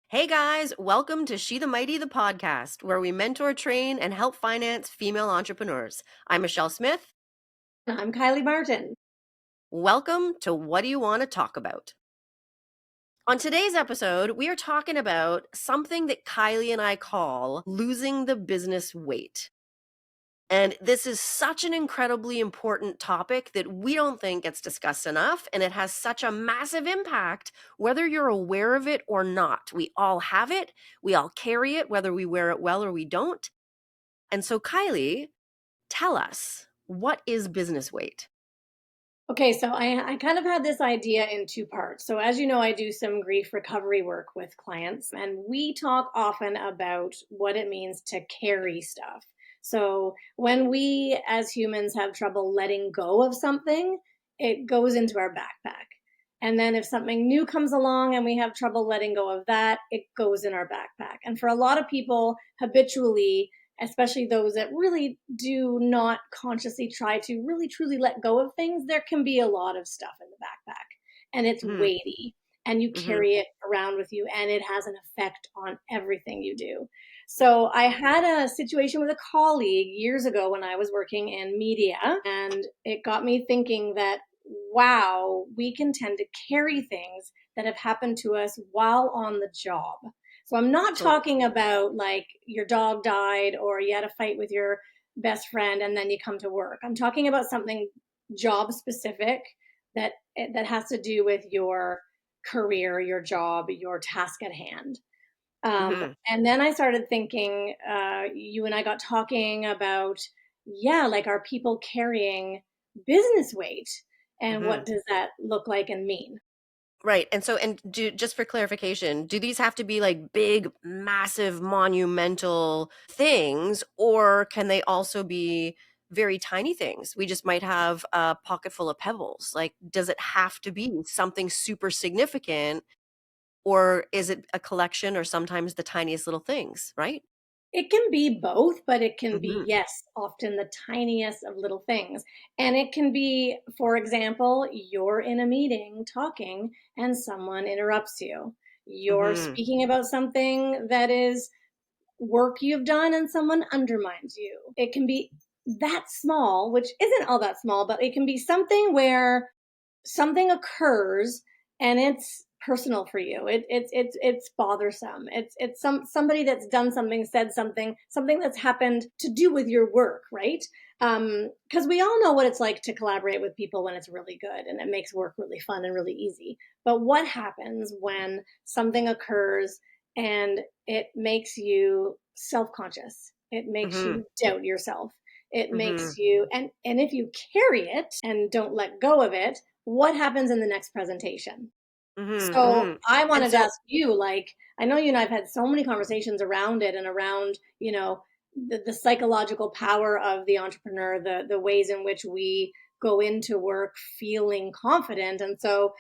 Hey guys, welcome to She the Mighty, the podcast, where we mentor, train, and help finance female entrepreneurs. I'm Michelle Smith. I'm Kylie Martin. Welcome to What Do You Want to Talk About? On today's episode, we are talking about something that Kylie and I call losing the business weight. And this is such an incredibly important topic that we don't think gets discussed enough. And it has such a massive impact, whether you're aware of it or not. We all have it. We all carry it, whether we wear it well or we don't. And so, Kylie, tell us, what is business weight? Okay, so I kind of had this idea in two parts. So, as you know, I do some grief recovery work with clients, and we talk often about what it means to carry stuff. So, when we as humans have trouble letting go of something, it goes into our backpack. And then, if something new comes along and we have trouble letting go of that, it goes in our backpack. And for a lot of people, habitually, especially those that really do not consciously try to really truly let go of things, there can be a lot of stuff in the backpack and it's Mm-hmm, weighty and you mm-hmm, carry it around with you and it has an effect on everything you do. So I had a situation with a colleague years ago when I was working in media, and it got me thinking that wow, we can tend to carry things that have happened to us while on the job. So I'm not totally. talking about like your dog died or you had a fight with your best friend and then you come to work. I'm talking about something job specific that has to do with your career, your job, your task at hand. Mm-hmm, And then I started thinking, you and I got talking about, yeah, like are people carrying business weight? And mm-hmm. what does that look like and mean? Right. And so, just for clarification, do these have to be like big, massive, monumental things, or can they also be very tiny things? We just might have a pocket full of pebbles. Like, does it have to be something super significant, or is it a collection or sometimes the tiniest little things, right? It can be both, but it can be, Mm-hmm, yes, often the tiniest of little things. And it can be, for example, you're in a meeting talking and someone interrupts you. You're mm-hmm, speaking about something that is work you've done and someone undermines you. It can be that small, which isn't all that small, but it can be something where something occurs and it's personal for you. It's bothersome. It's somebody that's done something, said something, something that's happened to do with your work, right? Because we all know what it's like to collaborate with people when it's really good and it makes work really fun and really easy. But what happens when something occurs and it makes you self-conscious? It makes mm-hmm, you doubt yourself. It mm-hmm, makes you, and if you carry it and don't let go of it, what happens in the next presentation? mm-hmm, So mm-hmm. I And wanted to so, ask you, like, I know you and I've had so many conversations around it and around, the psychological power of the entrepreneur, the ways in which we go into work feeling confident. And so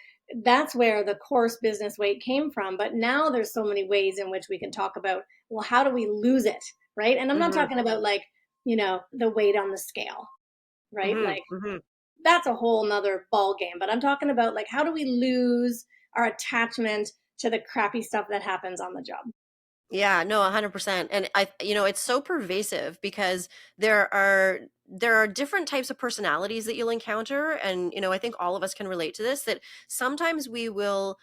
that's where the course business weight came from. But now there's so many ways in which we can talk about, well, how do we lose it? Right. And I'm not mm-hmm, talking about like, the weight on the scale, right? mm-hmm, Like mm-hmm. that's a whole nother ball game. But I'm talking about like how do we lose our attachment to the crappy stuff that happens on the job? Yeah, no, 100%. And it's so pervasive because there are different types of personalities that you'll encounter, and I think all of us can relate to this, that sometimes we will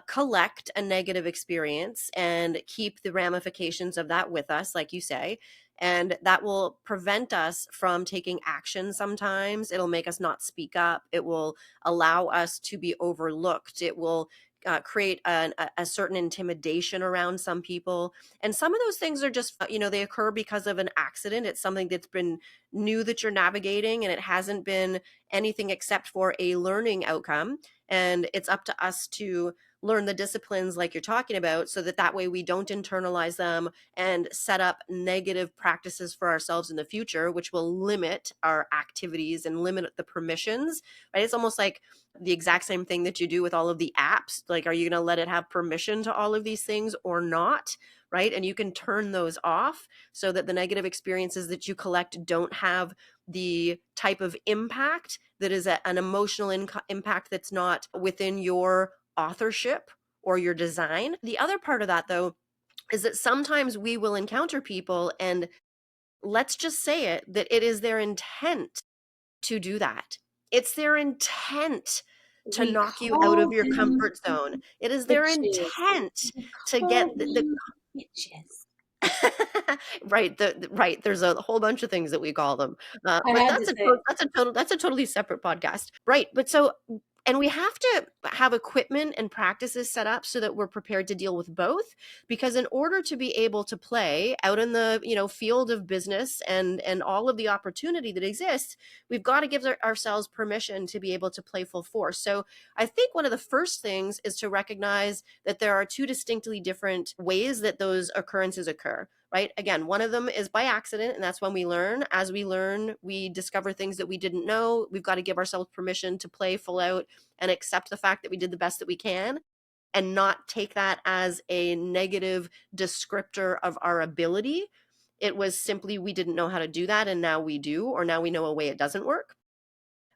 collect a negative experience and keep the ramifications of that with us, like you say, and that will prevent us from taking action. Sometimes it'll make us not speak up. It will allow us to be overlooked. It will create a certain intimidation around some people. And some of those things are just, they occur because of an accident. It's something that's been new that you're navigating, and it hasn't been anything except for a learning outcome. And it's up to us to learn the disciplines like you're talking about, so that way we don't internalize them and set up negative practices for ourselves in the future, which will limit our activities and limit the permissions, right? It's almost like the exact same thing that you do with all of the apps. Like, are you going to let it have permission to all of these things or not? Right. And you can turn those off so that the negative experiences that you collect don't have the type of impact that is an emotional impact that's not within your authorship or your design. The other part of that, though, is that sometimes we will encounter people, and let's just say it, that it is their intent to do that. It's their intent to We knock you out of call your them comfort zone. It is their bitches. intent We to get call the them bitches. right, right, there's a whole bunch of things that we call them, I but had to say it. that's a totally separate podcast, right? But so, and we have to have equipment and practices set up so that we're prepared to deal with both, because in order to be able to play out in the, field of business and all of the opportunity that exists, we've got to give ourselves permission to be able to play full force. So I think one of the first things is to recognize that there are two distinctly different ways that those occurrences occur, right? Again, one of them is by accident, and that's when we learn. As we learn, we discover things that we didn't know. We've got to give ourselves permission to play full out and accept the fact that we did the best that we can, and not take that as a negative descriptor of our ability. It was simply we didn't know how to do that, and now we do, or now we know a way it doesn't work.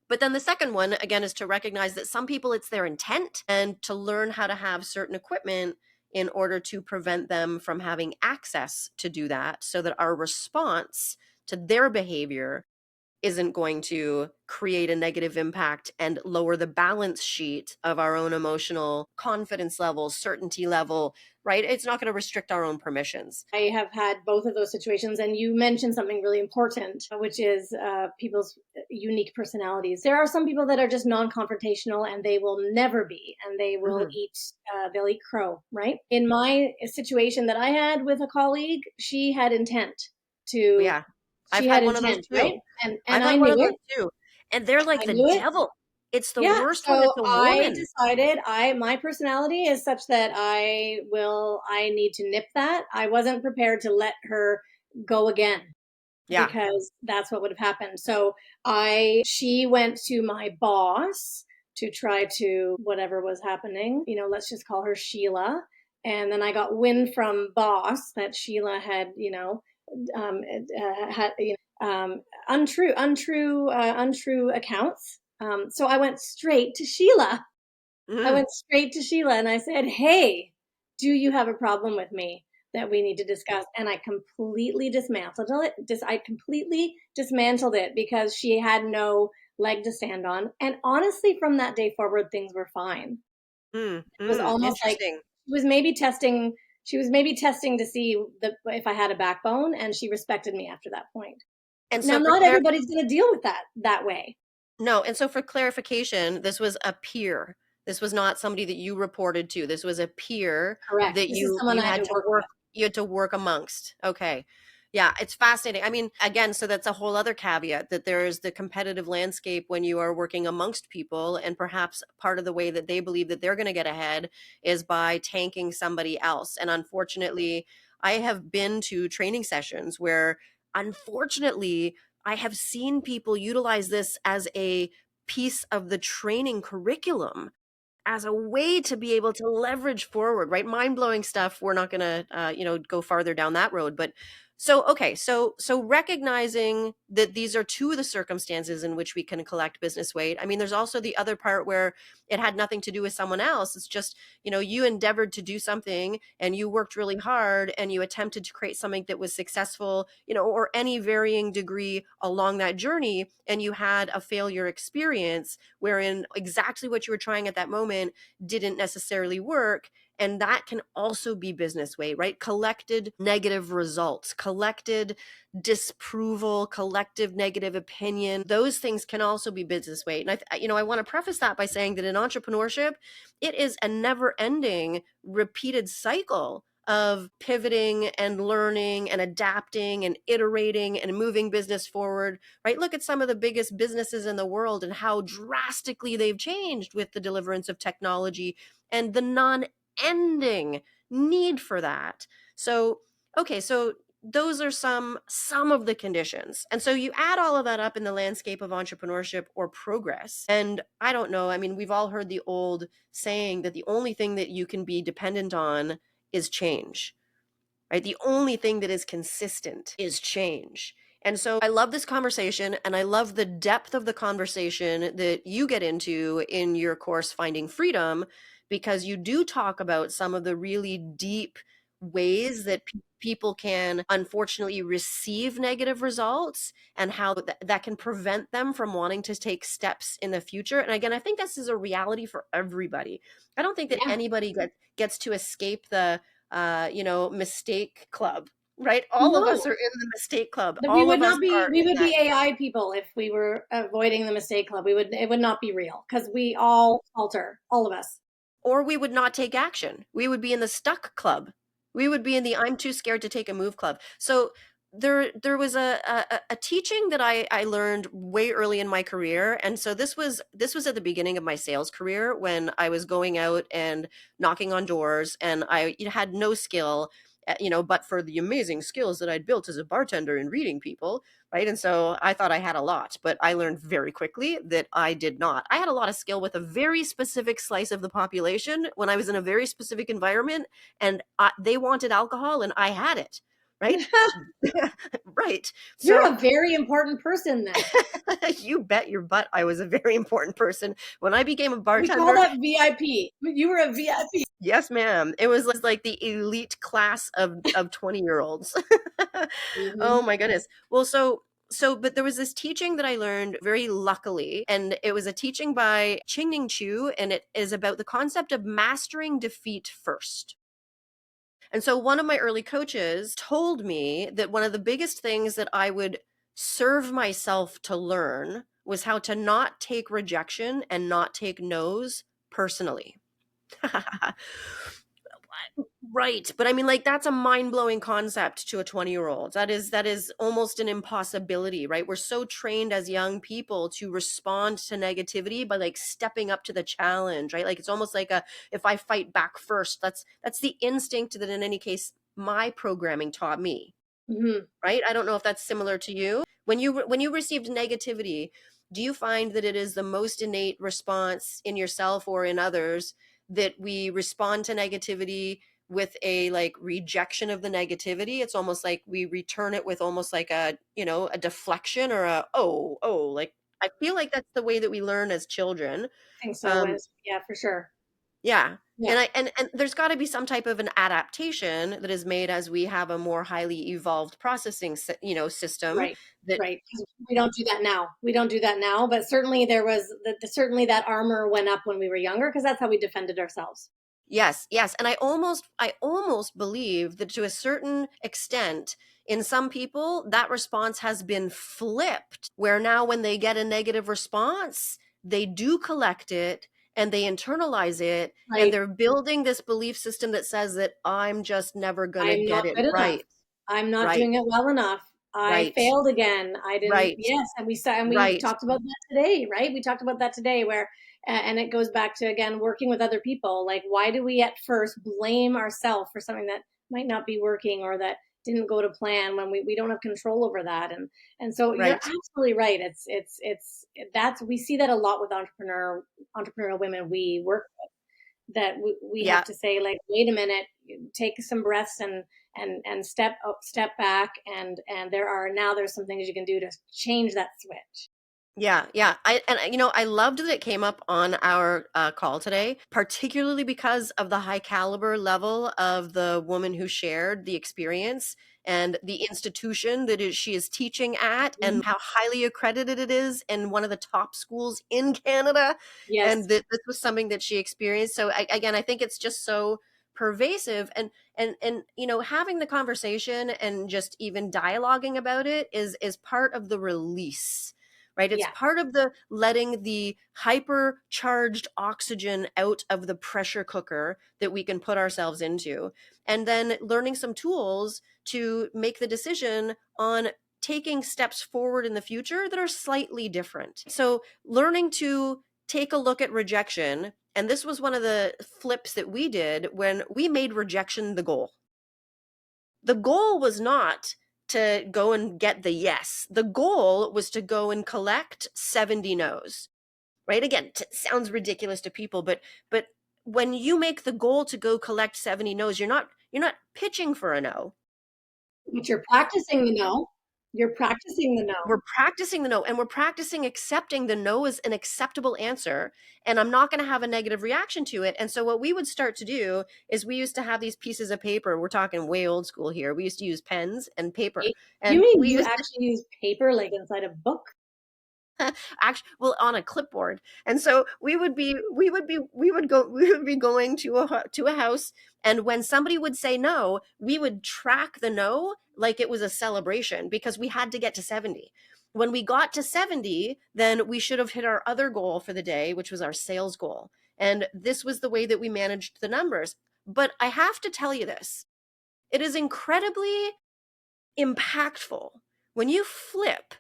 But then the second one, again, is to recognize that some people, it's their intent, and to learn how to have certain equipment in order to prevent them from having access to do that, so that our response to their behavior isn't going to create a negative impact and lower the balance sheet of our own emotional confidence level, certainty level, right? It's not going to restrict our own permissions. I have had both of those situations, and you mentioned something really important, which is people's unique personalities. There are some people that are just non-confrontational, and they will never be, and they will Mhm. they'll eat crow, right? In my situation that I had with a colleague, she had intent to, Yeah. I've had one of those too. right? And I've I had one knew of those it. too. And they're like I the knew it. devil. It's the Yeah, worst when so it's a I woman. decided my personality is such that I need to nip that. I wasn't prepared to let her go again, Yeah. because that's what would have happened. So she went to my boss to try to whatever was happening, let's just call her Sheila. And then I got wind from boss that Sheila had, had, untrue accounts. So I went straight to Sheila. I Mhm. went straight to Sheila and I said, "Hey, do you have a problem with me that we need to discuss?" And I completely dismantled it. I completely dismantled it because she had no leg to stand on. And honestly, from that day forward, things were fine. Mm, It was almost like interesting. she was maybe testing. She was maybe testing to see if I had a backbone, and she respected me after that point. And Now, so for not everybody's going to deal with that way. no, and so for clarification, this was a peer. This was not somebody that you reported to. This was a peer Correct. that This is you someone you I had had to to work work with. you had to work amongst. Okay. Yeah, it's fascinating. I mean, again, so that's a whole other caveat, that there is the competitive landscape when you are working amongst people, and perhaps part of the way that they believe that they're going to get ahead is by tanking somebody else. And unfortunately, I have been to training sessions where, unfortunately, I have seen people utilize this as a piece of the training curriculum, as a way to be able to leverage forward, right? Mind-blowing stuff. We're not going to, go farther down that road. But so, okay. So recognizing that these are two of the circumstances in which we can collect business weight. I mean, there's also the other part where it had nothing to do with someone else. It's just, you endeavored to do something and you worked really hard and you attempted to create something that was successful, or any varying degree along that journey. And you had a failure experience wherein exactly what you were trying at that moment didn't necessarily work. And that can also be business weight, right? Collected negative results, collected disapproval, collective negative opinion. Those things can also be business weight. And I want to preface that by saying that in entrepreneurship, it is a never ending repeated cycle of pivoting and learning and adapting and iterating and moving business forward, right? Look at some of the biggest businesses in the world and how drastically they've changed with the deliverance of technology and the non-ending need for that. So, okay, so those are some of the conditions. And so you add all of that up in the landscape of entrepreneurship or progress. And I don't know, I mean, we've all heard the old saying that the only thing that you can be dependent on is change, right? The only thing that is consistent is change. And so I love this conversation, and I love the depth of the conversation that you get into in your course, Finding Freedom, because you do talk about some of the really deep ways that people can unfortunately receive negative results, and how that can prevent them from wanting to take steps in the future. And again, I think this is a reality for everybody. I don't think that Yeah. anybody gets to escape the mistake club, right? All of us No. are in the mistake club. That we All would of us not be are we in would that. be AI people if we were avoiding the mistake club. It would not be real because we all falter, all of us. Or we would not take action. We would be in the stuck club. We would be in the I'm too scared to take a move club. So there was a teaching that I learned way early in my career. And so this was at the beginning of my sales career, when I was going out and knocking on doors, and I had no skill, but for the amazing skills that I'd built as a bartender in reading people, right? And so I thought I had a lot, but I learned very quickly that I did not. I had a lot of skill with a very specific slice of the population when I was in a very specific environment, and they wanted alcohol and I had it, right? Right. You're So a very important person then. you bet your butt I was a very important person. When I became a We call bartender, that VIP. You were a VIP. yes, ma'am. It was like the elite class of 20-year-olds. Oh Hmm. my goodness. Well, but there was this teaching that I learned very luckily, and it was a teaching by Ching Chu, and it is about the concept of mastering defeat first. And so one of my early coaches told me that one of the biggest things that I would serve myself to learn was how to not take rejection and not take no's personally. Right. But I mean, like, that's a mind-blowing concept to a 20-year-old. That is almost an impossibility, right? We're so trained as young people to respond to negativity by like stepping up to the challenge, right? Like it's almost like a if I fight back first, that's the instinct that in any case my programming taught me, Hmm. right? I don't know if that's similar to you. When you received negativity, do you find that it is the most innate response in yourself or in others that we respond to negativity with a like rejection of the negativity? It's almost like we return it with almost like a deflection or like I feel like that's the way that we learn as children. I think so. Um, Yeah, for sure. yeah. Yeah. And there's got to be some type of an adaptation that is made as we have a more highly evolved processing system Right. that Right. 'Cause we don't do that now. We don't do that now. But certainly there was certainly that armor went up when we were younger because that's how we defended ourselves. yes, yes. And I almost believe that to a certain extent, in some people, that response has been flipped, where now when they get a negative response, they do collect it and they internalize it, and Right. they're building this belief system that says that I'm just never gonna I'm get not it good enough. right. I'm not Right, doing it well enough. I right, failed again. I didn't, right, yes. And we right. talked about that today, right? We talked about that today where, and it goes back to, again, working with other people. Like, why do we at first blame ourselves for something that might not be working or that didn't go to plan when we don't have control over that? And so you're Right. absolutely right. That's, we see that a lot with entrepreneurial women we work that we have Yeah. to say like, wait a minute, take some breaths and step back, and there's some things you can do to change that switch. Yeah, yeah. I loved that it came up on our call today, particularly because of the high caliber level of the woman who shared the experience and the institution she is teaching at, Mhm. and how highly accredited it is in one of the top schools in Canada, Yes. and that this was something that she experienced. So again, I think it's just so pervasive, and having the conversation and just even dialoguing about it is part of the release, right? It's Yeah. part of the letting the hypercharged oxygen out of the pressure cooker that we can put ourselves into, and then learning some tools to make the decision on taking steps forward in the future that are slightly different. So learning to take a look at rejection, and this was one of the flips that we did when we made rejection the goal. The goal was not to go and get the yes. The goal was to go and collect 70 no's. Right? Again, sounds ridiculous to people, but when you make the goal to go collect 70 no's, you're not pitching for a no. But you're practicing the no. You're practicing the no. We're practicing the no, and we're practicing accepting the no as an acceptable answer, and I'm not going to have a negative reaction to it. And so what we would start to do is we used to have these pieces of paper. We're talking way old school here. We used to use pens and paper, You and mean we you used actually use paper like inside a book? actually, well, on a clipboard. And so we would be going to a house, and when somebody would say no, we would track the no like it was a celebration because we had to get to 70. When we got to 70, then we should have hit our other goal for the day, which was our sales goal. And this was the way that we managed the numbers. But I have to tell you this, it is incredibly impactful when you flip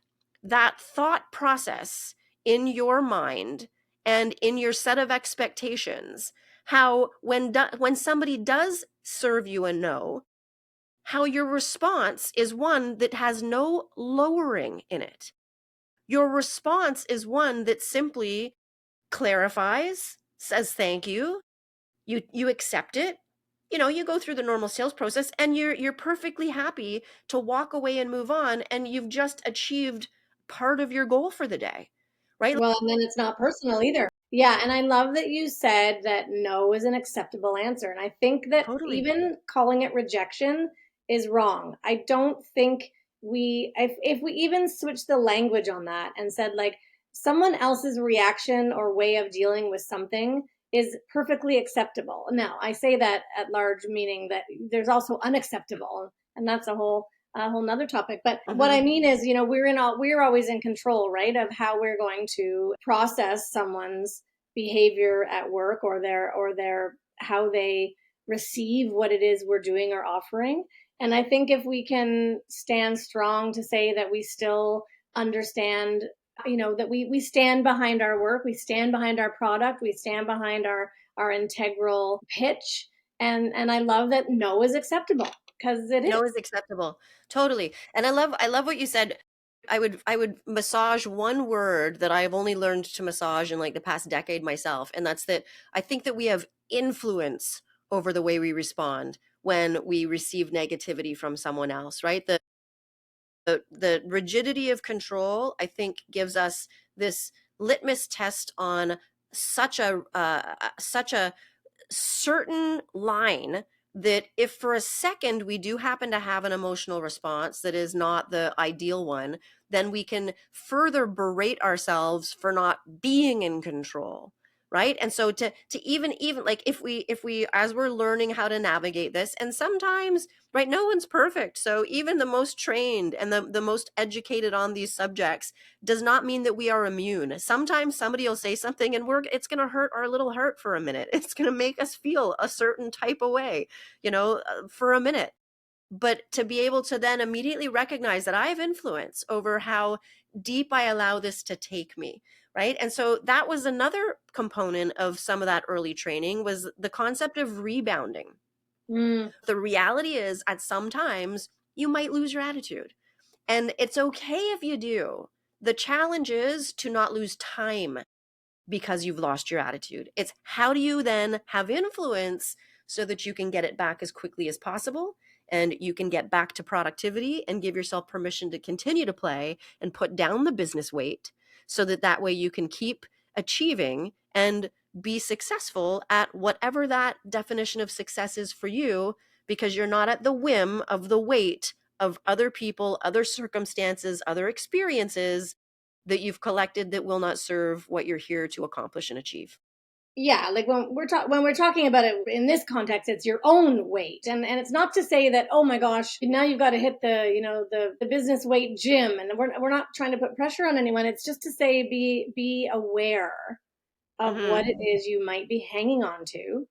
that thought process in your mind and in your set of expectations, how when somebody does serve you a no, how your response is one that has no lowering in it. Your response is one that simply clarifies, says thank you accept it, you go through the normal sales process, and you're perfectly happy to walk away and move on, and you've just achieved part of your goal for the day, right? Well, and then it's not personal either. Yeah, and I love that you said that no is an acceptable answer. And I think that Totally. even calling it rejection is wrong. I don't think if we even switch the language on that and said like someone else's reaction or way of dealing with something is perfectly acceptable. Now, I say that at large, meaning that there's also unacceptable, and that's a whole nother topic. But what I Hmm. mean is, we're always in control, right, of how we're going to process someone's behavior at work or their how they receive what it is we're doing or offering. And I think if we can stand strong to say that we still understand, that we stand behind our work, we stand behind our product, we stand behind our integral pitch. And I love that no is acceptable because it is. No is acceptable. Totally. And I love what you said. I would massage one word that I've only learned to massage in like the past decade myself, and that's that I think that we have influence over the way we respond when we receive negativity from someone else, right? The rigidity of control, I think, gives us this litmus test on such a certain line that if for a second we do happen to have an emotional response that is not the ideal one, then we can further berate ourselves for not being in control, right? And so to even like if we as we're learning how to navigate this, and sometimes, right, no one's perfect, so even the most trained and the most educated on these subjects does not mean that we are immune. Sometimes somebody will say something and it's going to hurt our little heart for a minute. It's going to make us feel a certain type of way, for a minute. But to be able to then immediately recognize that I have influence over how deep I allow this to take me, right? And so that was another component of some of that early training, was the concept of rebounding. Mm. The reality is, at some times you might lose your attitude, and it's okay if you do. The challenge is to not lose time because you've lost your attitude. It's how do you then have influence so that you can get it back as quickly as possible, and you can get back to productivity and give yourself permission to continue to play and put down the business weight, so that that way you can keep achieving and be successful at whatever that definition of success is for you, because you're not at the whim of the weight of other people, other circumstances, other experiences that you've collected that will not serve what you're here to accomplish and achieve. Yeah, like when we're talking about it in this context, it's your own weight, and it's not to say that, oh my gosh, now you've got to hit the business weight gym, and we're not trying to put pressure on anyone. It's just to say be aware of Hmm. what it is you might be hanging on to,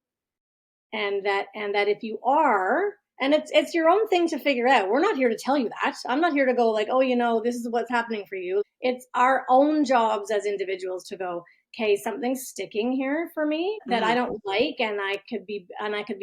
and that if you are, and it's your own thing to figure out. We're not here to tell you that. I'm not here to go like, oh, this is what's happening for you. It's our own jobs as individuals to go, okay, something's sticking here for me that I Hmm. don't like, and I could be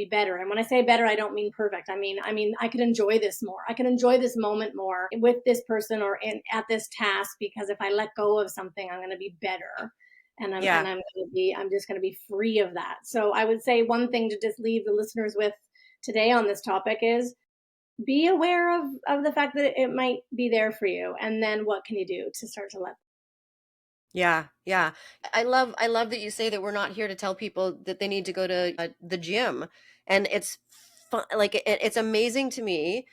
better. And when I say better, I don't mean perfect. I mean I could enjoy this more. I could enjoy this moment more with this person or in at this task, because if I let go of something, I'm going to be better, Yeah. I'm just going to be free of that. So I would say one thing to just leave the listeners with today on this topic is be aware of the fact that it might be there for you, and then what can you do to start to let. Yeah, yeah. I love that you say that we're not here to tell people that they need to go to the gym. And it's fun, like it's amazing to me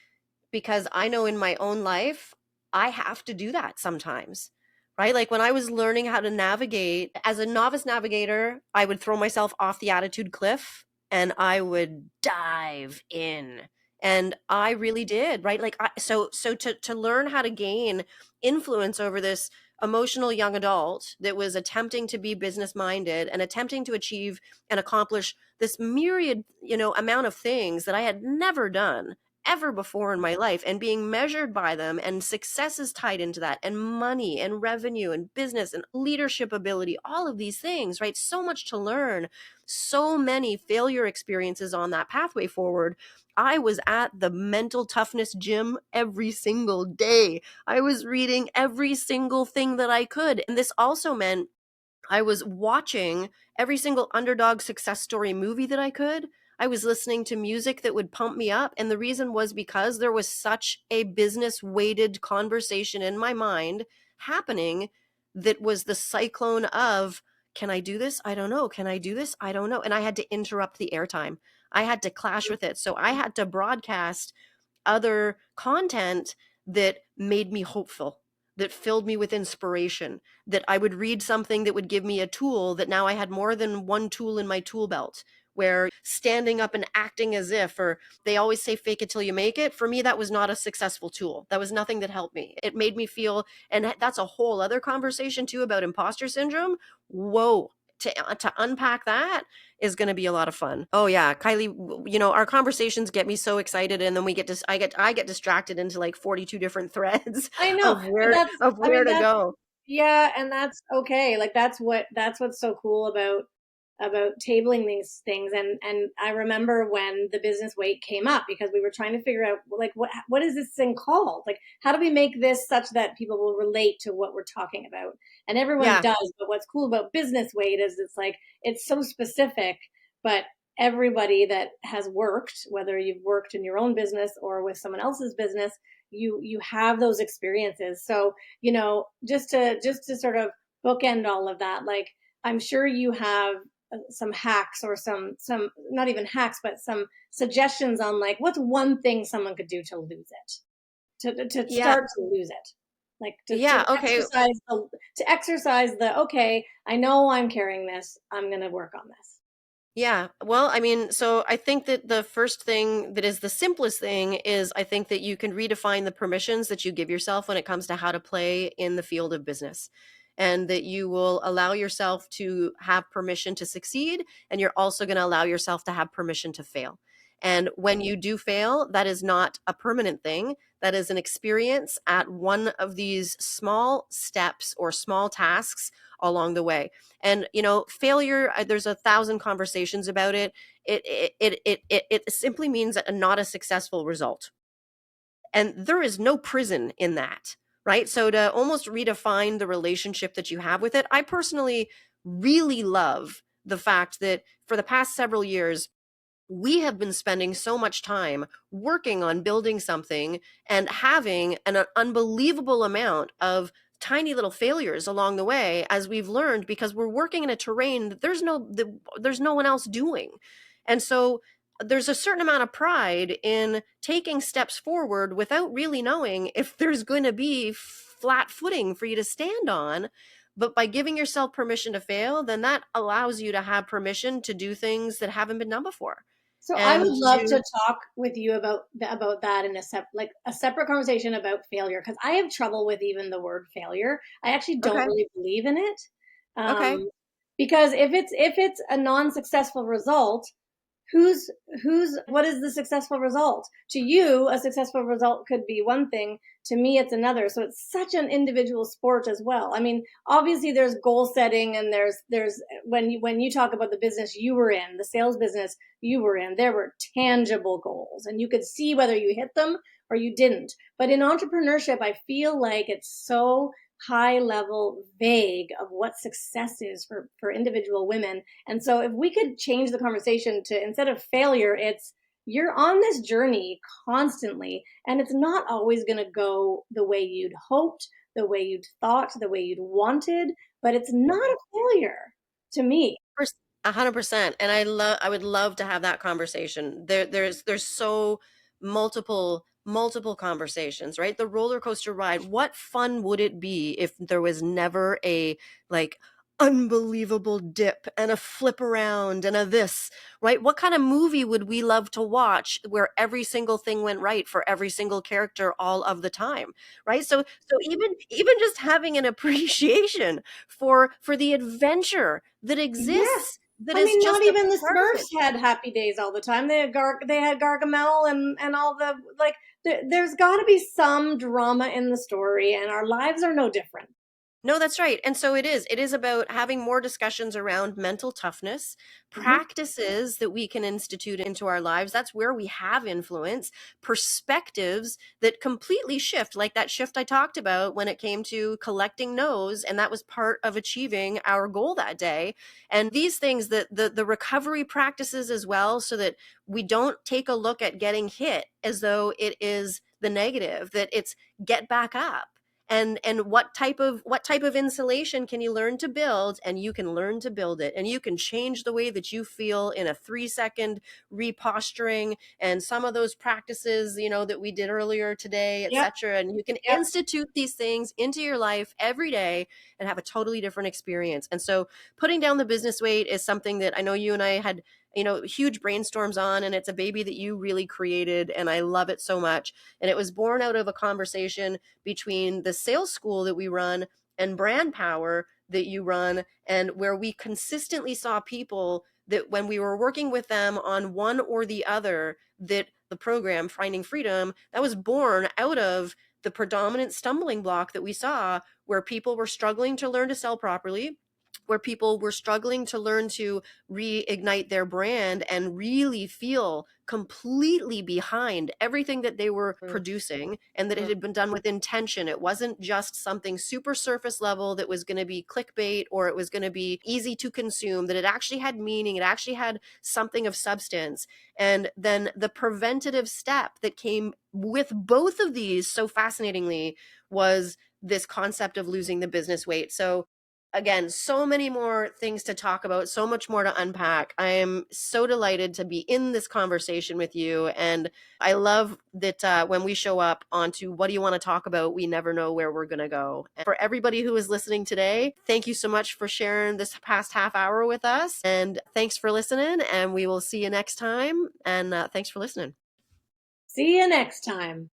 because I know in my own life, I have to do that sometimes, right? Like when I was learning how to navigate as a novice navigator, I would throw myself off the attitude cliff and I would dive in. And I really did, right? Like so to learn how to gain influence over this emotional young adult that was attempting to be business minded and attempting to achieve and accomplish this myriad, amount of things that I had never done ever before in my life, and being measured by them, and success is tied into that, and money and revenue and business and leadership ability, all of these things, right? So much to learn, so many failure experiences on that pathway forward. I was at the mental toughness gym every single day. I was reading every single thing that I could. And this also meant I was watching every single underdog success story movie that I could. I was listening to music that would pump me up. And the reason was because there was such a business weighted conversation in my mind happening that was the cyclone of, can I do this? I don't know. Can I do this? I don't know. And I had to interrupt the airtime. I had to clash with it. So I had to broadcast other content that made me hopeful, that filled me with inspiration, that I would read something that would give me a tool that now I had more than one tool in my tool belt, where standing up and acting as if, or they always say fake it till you make it. For me, that was not a successful tool. That was nothing that helped me. It made me feel, and that's a whole other conversation too about imposter syndrome. Whoa. To unpack that is going to be a lot of fun. Oh yeah, Kylie, our conversations get me so excited, and then I get distracted into like 42 different threads I know, of but where of I where mean, to go. yeah, and that's okay. Like that's what's so cool about tabling these things. And I remember when the business weight came up, because we were trying to figure out, like, what is this thing called? Like, how do we make this such that people will relate to what we're talking about? And everyone Yeah. does, but what's cool about business weight is it's like it's so specific, but everybody that has worked, whether you've worked in your own business or with someone else's business, you have those experiences. So, just to sort of bookend all of that, like, I'm sure you have some hacks, or some not even hacks, but some suggestions on, like, what's one thing someone could do to lose it, to Yeah. start to lose it, like Yeah. Okay. to exercise the, okay, I know I'm carrying this, I'm going to work on this. Yeah. Well, I mean, so I think that the first thing that is the simplest thing is I think that you can redefine the permissions that you give yourself when it comes to how to play in the field of business. And that you will allow yourself to have permission to succeed. And you're also going to allow yourself to have permission to fail. And when you do fail, that is not a permanent thing. That is an experience at one of these small steps or small tasks along the way. And failure, there's a thousand conversations about it. It simply means a not a successful result, and there is no prison in that, right? So to almost redefine the relationship that you have with it, I personally really love the fact that for the past several years we have been spending so much time working on building something and having an unbelievable amount of tiny little failures along the way as we've learned, because we're working in a terrain that there's no one else doing. And so there's a certain amount of pride in taking steps forward without really knowing if there's going to be flat footing for you to stand on. But by giving yourself permission to fail, then that allows you to have permission to do things that haven't been done before. So I would And love to to talk with you about that in a separate conversation about failure, because I have trouble with even the word failure. I actually don't Okay. really believe in it, Okay. um, because if it's a non-successful result, who's what is the successful result? To you, a successful result could be one thing, to me it's another. So it's such an individual sport as well. I mean, obviously there's goal setting, and there's when you talk about the business you were in, the sales business you were in, there were tangible goals and you could see whether you hit them or you didn't. But in entrepreneurship, I feel like it's so high level vague of what success is for individual women. And so if we could change the conversation to, instead of failure, it's you're on this journey constantly, and it's not always going to go the way you'd hoped, the way you'd thought, the way you'd wanted, but it's not a failure to me. 100%. And I would love to have that conversation. There's so multiple conversations, right? The roller coaster ride. What fun would it be if there was never a like unbelievable dip and a flip around and a this, right? What kind of movie would we love to watch where every single thing went right for every single character all of the time, right? So even just having an appreciation for the adventure that Yes. exists, that I is mean, not just a even the part of it. Smurfs had happy days all the time. They had Gargamel and all the like. There's got to be some drama in the story, and our lives are no different. No, that's right. And so it is. It is about having more discussions around mental toughness, Hmm. practices that we can institute into our lives. That's where we have influence, perspectives that completely shift, like that shift I talked about when it came to collecting no's. And that was part of achieving our goal that day. And these things, the recovery practices as well, so that we don't take a look at getting hit as though it is the negative, that it's get back up. And what type of insulation can you learn to build, and you can learn to build it, and you can change the way that you feel in a 3-second reposturing, and some of those practices, that we did earlier today, Yep. etc. And you can Yep. institute these things into your life every day and have a totally different experience. And so putting down the business weight is something that I know you and I had huge brainstorms on, and it's a baby that you really created, and I love it so much. And it was born out of a conversation between the sales school that we run and brand power that you run, and where we consistently saw people that when we were working with them on one or the other, that the program Finding Freedom, that was born out of the predominant stumbling block that we saw, where people were struggling to learn to sell properly, where people were struggling to learn to reignite their brand and really feel completely behind everything that they were producing, and that it had been done with intention. It wasn't just something super surface level that was going to be clickbait, or it was going to be easy to consume, that it actually had meaning, it actually had something of substance. And then the preventative step that came with both of these so fascinatingly was this concept of losing the business weight. So again, so many more things to talk about, so much more to unpack. I am so delighted to be in this conversation with you. And I love that when we show up onto what do you want to talk about, we never know where we're going to go. And for everybody who is listening today, thank you so much for sharing this past half hour with us. And thanks for listening. And we will see you next time. And thanks for listening. See you next time.